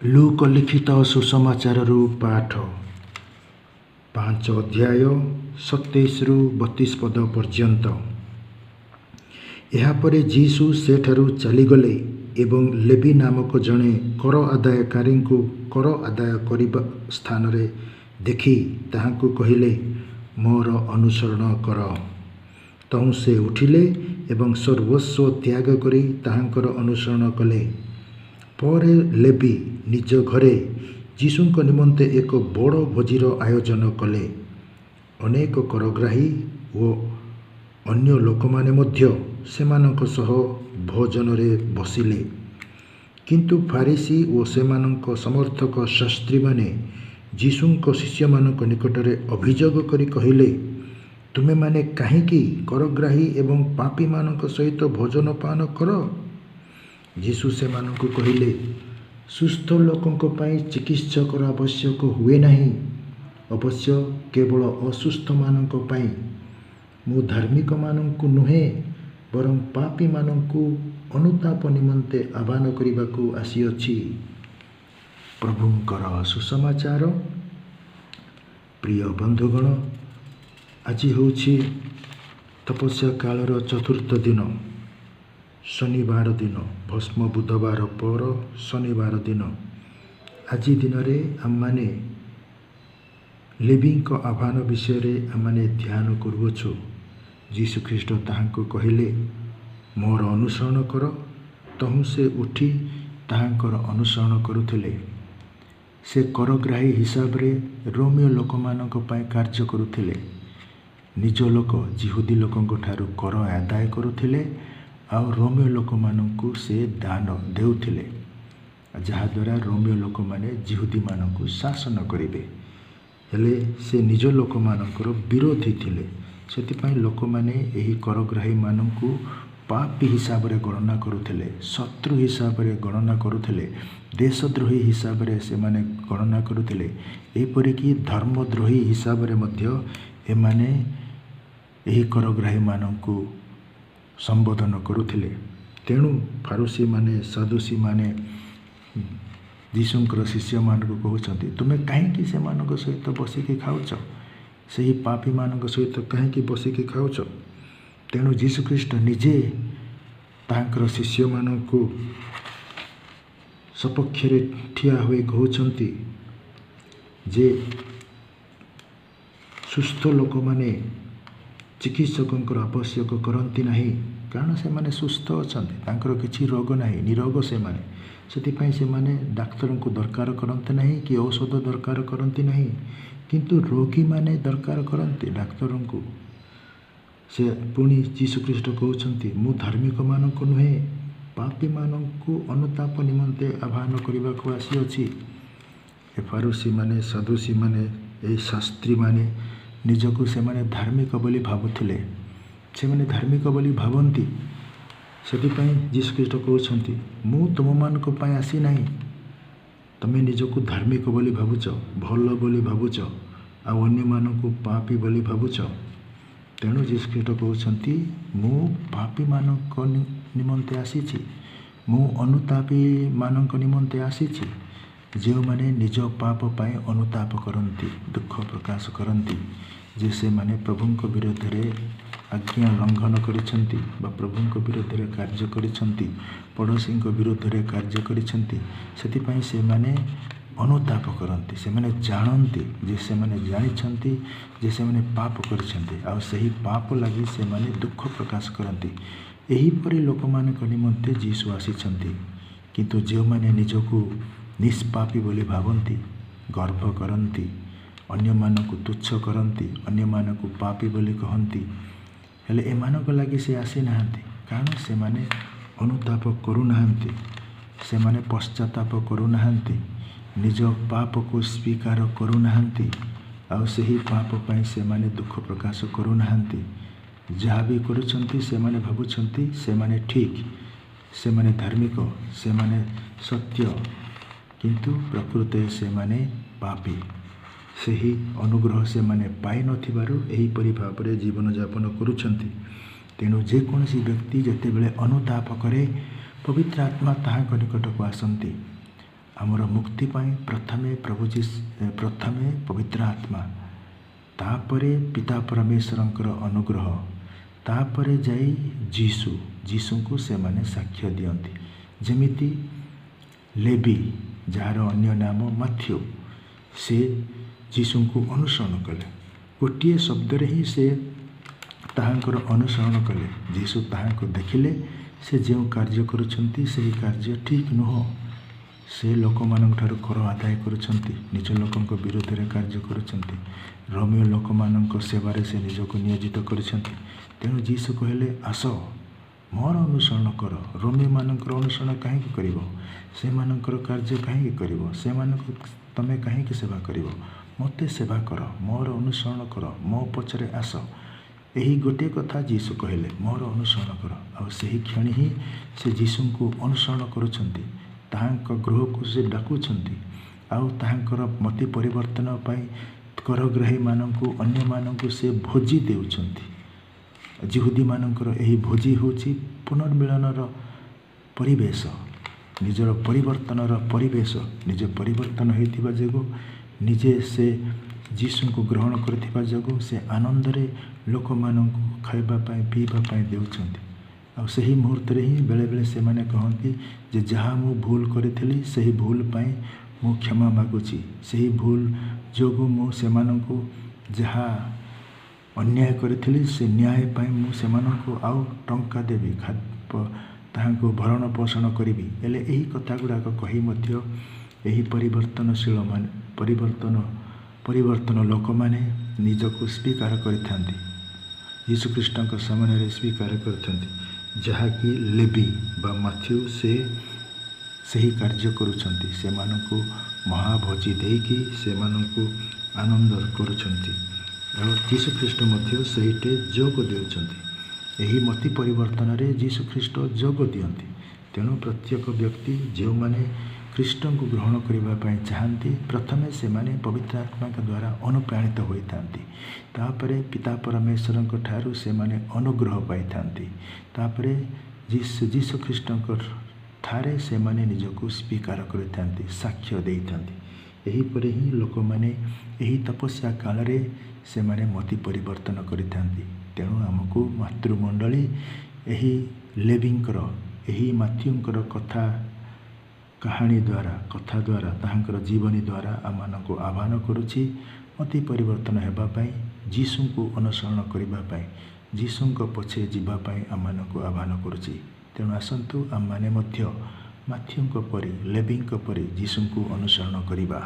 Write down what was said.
ଲୁକ ଲିଖିତ ସୁସମାଚାରରୁ ପାଠ 5 ଅଧ୍ୟାୟ 27ରୁ 32 ପଦ ପର୍ଯ୍ୟନ୍ତ। ଏହାପରେ ଯୀଶୁ ସେଠାରୁ ଚାଲିଗଲେ ଏବଂ ଲେବି ନାମକ ଜଣେ କର ଆଦାୟକାରୀଙ୍କୁ କର ଆଦାୟ କରିବା ସ୍ଥାନରେ ଦେଖି ତାହାଙ୍କୁ କହିଲେ, ମୋର ଅନୁସରଣ କର। ତହୁଁ ସେ ଉଠିଲେ ଏବଂ ସର୍ବସ୍ୱ ତ୍ୟାଗ କରି ତାହାଙ୍କର ଅନୁସରଣ କଲେ। ପରେ ଲେବି ନିଜ ଘରେ ଯୀଶୁଙ୍କ ନିମନ୍ତେ ଏକ ବଡ଼ ଭୋଜିର ଆୟୋଜନ କଲେ। ଅନେକ କରଗ୍ରାହୀ ଓ ଅନ୍ୟ ଲୋକମାନେ ମଧ୍ୟ ସେମାନଙ୍କ ସହ ଭୋଜନରେ ବସିଲେ। କିନ୍ତୁ ଫାରିସୀ ଓ ସେମାନଙ୍କ ସମର୍ଥକ ଶାସ୍ତ୍ରୀମାନେ ଯୀଶୁଙ୍କ ଶିଷ୍ୟମାନଙ୍କ ନିକଟରେ ଅଭିଯୋଗ କରି କହିଲେ, ତୁମେମାନେ କାହିଁକି କରଗ୍ରାହୀ ଏବଂ ପାପୀମାନଙ୍କ ସହିତ ଭୋଜନ ପାନ କର? ଯୀଶୁ ସେମାନଙ୍କୁ କହିଲେ, ସୁସ୍ଥ ଲୋକଙ୍କ ପାଇଁ ଚିକିତ୍ସକର ଆବଶ୍ୟକ ହୁଏ ନାହିଁ, ଅବଶ୍ୟ କେବଳ ଅସୁସ୍ଥମାନଙ୍କ ପାଇଁ। ମୁଁ ଧାର୍ମିକମାନଙ୍କୁ ନୁହେଁ, ବରଂ ପାପୀମାନଙ୍କୁ ଅନୁତାପ ନିମନ୍ତେ ଆହ୍ୱାନ କରିବାକୁ ଆସିଅଛି। ପ୍ରଭୁଙ୍କର ସୁସମାଚାର। ପ୍ରିୟ ବନ୍ଧୁଗଣ, ଆଜି ହେଉଛି ତପସ୍ୟା କାଳର ଚତୁର୍ଥ ଦିନ, ଶନିବାର ଦିନ, ଭସ୍ମ ବୁଧବାର ପର ଶନିବାର ଦିନ। ଆଜି ଦିନରେ ଆମମାନେ ଲେବିଙ୍କ ଆହ୍ୱାନ ବିଷୟରେ ଆମମାନେ ଧ୍ୟାନ କରୁଅଛୁ। ଯୀଶୁଖ୍ରୀଷ୍ଟ ତାହାଙ୍କୁ କହିଲେ, ମୋର ଅନୁସରଣ କର। ତହୁଁ ସେ ଉଠି ତାହାଙ୍କର ଅନୁସରଣ କରୁଥିଲେ। ସେ କରଗ୍ରାହୀ ହିସାବରେ ରୋମୀୟ ଲୋକମାନଙ୍କ ପାଇଁ କାର୍ଯ୍ୟ କରୁଥିଲେ। ନିଜ ଲୋକ ଯିହୁଦୀ ଲୋକଙ୍କ ଠାରୁ କର ଆଦାୟ କରୁଥିଲେ ଆଉ ରୋମୀୟ ଲୋକମାନଙ୍କୁ ସେ ଦାନ ଦେଉଥିଲେ, ଯାହାଦ୍ୱାରା ରୋମୀୟ ଲୋକମାନେ ଯିହୁଦୀମାନଙ୍କୁ ଶାସନ କରିବେ। ହେଲେ ସେ ନିଜ ଲୋକମାନଙ୍କର ବିରୋଧୀ ଥିଲେ। ସେଥିପାଇଁ ଲୋକମାନେ ଏହି କରଗ୍ରାହୀମାନଙ୍କୁ ପାପୀ ହିସାବରେ ଗଣନା କରୁଥିଲେ, ଶତ୍ରୁ ହିସାବରେ ଗଣନା କରୁଥିଲେ, ଦେଶଦ୍ରୋହୀ ହିସାବରେ ସେମାନେ ଗଣନା କରୁଥିଲେ। ଏପରିକି ଧର୍ମଦ୍ରୋହୀ ହିସାବରେ ମଧ୍ୟ ଏମାନେ ଏହି କରଗ୍ରାହୀମାନଙ୍କୁ ସମ୍ବୋଧନ କରୁଥିଲେ। ତେଣୁ ଫାରୁସୀମାନେ ସଦୁସୀମାନେ ଯୀଶୁଙ୍କର ଶିଷ୍ୟମାନଙ୍କୁ କହୁଛନ୍ତି, ତୁମେ କାହିଁକି ସେମାନଙ୍କ ସହିତ ବସିକି ଖାଉଛ? ସେହି ପାପୀମାନଙ୍କ ସହିତ କାହିଁକି ବସିକି ଖାଉଛ? ତେଣୁ ଯୀଶୁଖ୍ରୀଷ୍ଟ ନିଜେ ତାହାଙ୍କର ଶିଷ୍ୟମାନଙ୍କୁ ସପକ୍ଷରେ ଠିଆ ହୋଇ କହୁଛନ୍ତି ଯେ ସୁସ୍ଥ ଲୋକମାନେ ଚିକିତ୍ସକଙ୍କର ଆବଶ୍ୟକ କରନ୍ତି ନାହିଁ, କାରଣ ସେମାନେ ସୁସ୍ଥ ଅଛନ୍ତି, ତାଙ୍କର କିଛି ରୋଗ ନାହିଁ, ନିରୋଗ ସେମାନେ। ସେଥିପାଇଁ ସେମାନେ ଡାକ୍ତରଙ୍କୁ ଦରକାର କରନ୍ତି ନାହିଁ କି ଔଷଧ ଦରକାର କରନ୍ତି ନାହିଁ। କିନ୍ତୁ ରୋଗୀମାନେ ଦରକାର କରନ୍ତି ଡାକ୍ତରଙ୍କୁ। ସେ ପୁଣି ଯୀଶୁଖ୍ରୀଷ୍ଟ କହୁଛନ୍ତି, ମୁଁ ଧାର୍ମିକମାନଙ୍କୁ ନୁହେଁ, ପାପୀମାନଙ୍କୁ ଅନୁତାପ ନିମନ୍ତେ ଆହ୍ୱାନ କରିବାକୁ ଆସିଅଛି। ଏ ଫାରୁସୀମାନେ ସଦୁସୀମାନେ ଏହି ଶାସ୍ତ୍ରୀମାନେ ନିଜକୁ ସେମାନେ ଧାର୍ମିକ ବୋଲି ଭାବୁଥିଲେ। ସେମାନେ ଧାର୍ମିକ ବୋଲି ଭାବନ୍ତି। ସେଥିପାଇଁ ଯୀଶୁଖ୍ରୀଷ୍ଟ କହୁଛନ୍ତି, ମୁଁ ତୁମମାନଙ୍କ ପାଇଁ ଆସିନାହିଁ। ତୁମେ ନିଜକୁ ଧାର୍ମିକ ବୋଲି ଭାବୁଛ, ଭଲ ବୋଲି ଭାବୁଛ, ଆଉ ଅନ୍ୟମାନଙ୍କୁ ପାପୀ ବୋଲି ଭାବୁଛ। ତେଣୁ ଯୀଶୁଖ୍ରୀଷ୍ଟ କହୁଛନ୍ତି, ମୁଁ ପାପୀମାନଙ୍କ ନିମନ୍ତେ ଆସିଛି, ମୁଁ ଅନୁତାପୀମାନଙ୍କ ନିମନ୍ତେ ଆସିଛି, ଯେଉଁମାନେ ନିଜ ପାପ ପାଇଁ ଅନୁତାପ କରନ୍ତି, ଦୁଃଖ ପ୍ରକାଶ କରନ୍ତି ଯେ ସେମାନେ ପ୍ରଭୁଙ୍କ ବିରୋଧରେ ଆଜ୍ଞା ଲଙ୍ଘନ କରିଛନ୍ତି ବା ପ୍ରଭୁଙ୍କ ବିରୋଧରେ କାର୍ଯ୍ୟ କରିଛନ୍ତି, ପଡ଼ୋଶୀଙ୍କ ବିରୋଧରେ କାର୍ଯ୍ୟ କରିଛନ୍ତି। ସେଥିପାଇଁ ସେମାନେ ଅନୁତାପ କରନ୍ତି। ସେମାନେ ଜାଣନ୍ତି ଯେ ସେମାନେ ଜାଣିଛନ୍ତି ଯେ ସେମାନେ ପାପ କରିଛନ୍ତି, ଆଉ ସେହି ପାପ ଲାଗି ସେମାନେ ଦୁଃଖ ପ୍ରକାଶ କରନ୍ତି। ଏହିପରି ଲୋକମାନଙ୍କ ନିମନ୍ତେ ଯୀଶୁ ଆସିଛନ୍ତି। କିନ୍ତୁ ଯେଉଁମାନେ ନିଜକୁ ନିଷ୍ପାପୀ ବୋଲି ଭାବନ୍ତି, ଗର୍ବ କରନ୍ତି, ଅନ୍ୟମାନଙ୍କୁ ତୁଚ୍ଛ କରନ୍ତି, ଅନ୍ୟମାନଙ୍କୁ ପାପୀ ବୋଲି କହନ୍ତି, ହେଲେ ଏମାନଙ୍କ ଲାଗି ସେ ଆସିନାହାନ୍ତି। କାରଣ ସେମାନେ ଅନୁତାପ କରୁନାହାନ୍ତି, ସେମାନେ ପଶ୍ଚାତାପ କରୁନାହାନ୍ତି, ନିଜ ପାପକୁ ସ୍ୱୀକାର କରୁନାହାନ୍ତି, ଆଉ ସେହି ପାପ ପାଇଁ ସେମାନେ ଦୁଃଖ ପ୍ରକାଶ କରୁନାହାନ୍ତି। ଯାହା ବି କରୁଛନ୍ତି ସେମାନେ ଭାବୁଛନ୍ତି ସେମାନେ ଠିକ୍, ସେମାନେ ଧାର୍ମିକ, ସେମାନେ ସତ୍ୟ, କିନ୍ତୁ ପ୍ରକୃତରେ ସେମାନେ ପାପୀ। ସେହି ଅନୁଗ୍ରହ ସେମାନେ ପାଇନଥିବାରୁ ଏହିପରି ଭାବରେ ଜୀବନଯାପନ କରୁଛନ୍ତି। ତେଣୁ ଯେକୌଣସି ବ୍ୟକ୍ତି ଯେତେବେଳେ ଅନୁତାପ କରେ, ପବିତ୍ର ଆତ୍ମା ତାହାଙ୍କ ନିକଟକୁ ଆସନ୍ତି आमर मुक्ति पाई प्रथमे प्रथमे पवित्र आत्मा, तापरे पिता परमेश्वरंकर अनुग्रह, तापरे जाई जीसु को से माने साक्ष्य दियंती। जेमिति लेवी जार अन्य नाम माथ्यू, से जीसु को अनुसरण कले, गोटे शब्द ही से ताहांकर अनुसरण कले। जीसु ताहांको देखिले से जो कार्य करुछंती से कार्य ठीक नुह, से लोक मान कर आदाय करुछंती, निज लोकंक विरोध में कार्य करुछंती, रोमियो लोक मान सेवारे से निजक नियोजित करुछंती। तेणु जीसु कहले आस मोर अनुसरण कर। रोमियो मानकर अनुसरण कहीं करिवो, से मानकर कार्य कहीं करिवो, से मानक तमे कहीं सेवा करिवो, मते सेवा कर, मोर अनुसरण कर, मो पछरे आस। यही गोटे कथा जीसु कहले मोर अनुसरण कर। आ सही क्षण ही से जीसु को अनुसरण करुछंती, ताहांक गृह को से डाकुछंती, आउ ताहांकर मति परिवर्तन पाई करग्राही मानंकु अन्य मानंकु से भोजी देउछंती। जिहुदी मानंकर यही भोजी होची पुनर्मिलनर परिवेश, निजर परिवर्तनर परिवेश। निज परिवर्तन होइतिबा जगो निजे से जीसु को ग्रहण करथिबा जगो से आनंदरे लोक मानंकु खाइबा पाई पीबा पाई देउछंती। आ सही मुहूर्त रे ही बेले बेले से माने कहंती जे जहाँ मु भूल करिथिली सही भूल पाई मु क्षमा मागुची, सही भूल जोगु मु सेमानंकु जहाँ अन्याय करिथिली से न्याय पाई मु सेमानंकु आउ टंका देबी, ताहांको भरण पोषण करिबी। एले एही कथा गुड़ाक कही मध्य एही परिवर्तनशील माने परिवर्तन लोक माने निजको स्वीकार करिथांती, यीशु ख्रीष्टक सामने स्वीकार करथांती। जहाँकि लेवी बा माथ्यू से सही कार्य करुछंती, से मानकु महाभोजी देकी से मानकु आनंद करुछंती। और यीशु ख्रीष्ट मध्य सहीटे जोग देउछंती। एही मति परिवर्तन रे यीशु ख्रीष्ट जोग दियंती। तेणु प्रत्येक व्यक्ति जो माने ख्रीष्टन को ग्रहण करबा पाई चाहती, प्रथमे से माने पवित्र आत्मा के द्वारा अनुप्राणित होइथांती, तापरे पिता परमेश्वरंक ठारू से माने अनुग्रह पाइथांती, तापरे जीसु ख्रीष्टंकर ठारे से माने निजको स्वीकार करिथांती, साक्ष्य देइथांती। एही परे ही लोक माने एही तपस्या काल रे से माने मति परिवर्तन करिथांती। तेणु हमको मातृमंडली एही लेवींकर एही माथ्यूंकर कहानी द्वारा ताहांकर जीवनी द्वारा आमानको आह्वान करुछि मति परिवर्तन हेबा पाई, जीसु को अनुसरण करिबा पाई, जीसुंक पछे जीवा पाई आमानको आह्वान करुछि। तेणु आसंतु आम माने मध्य माथ्यूंक परि लेवींक परि जीसु को अनुसरण करिबा।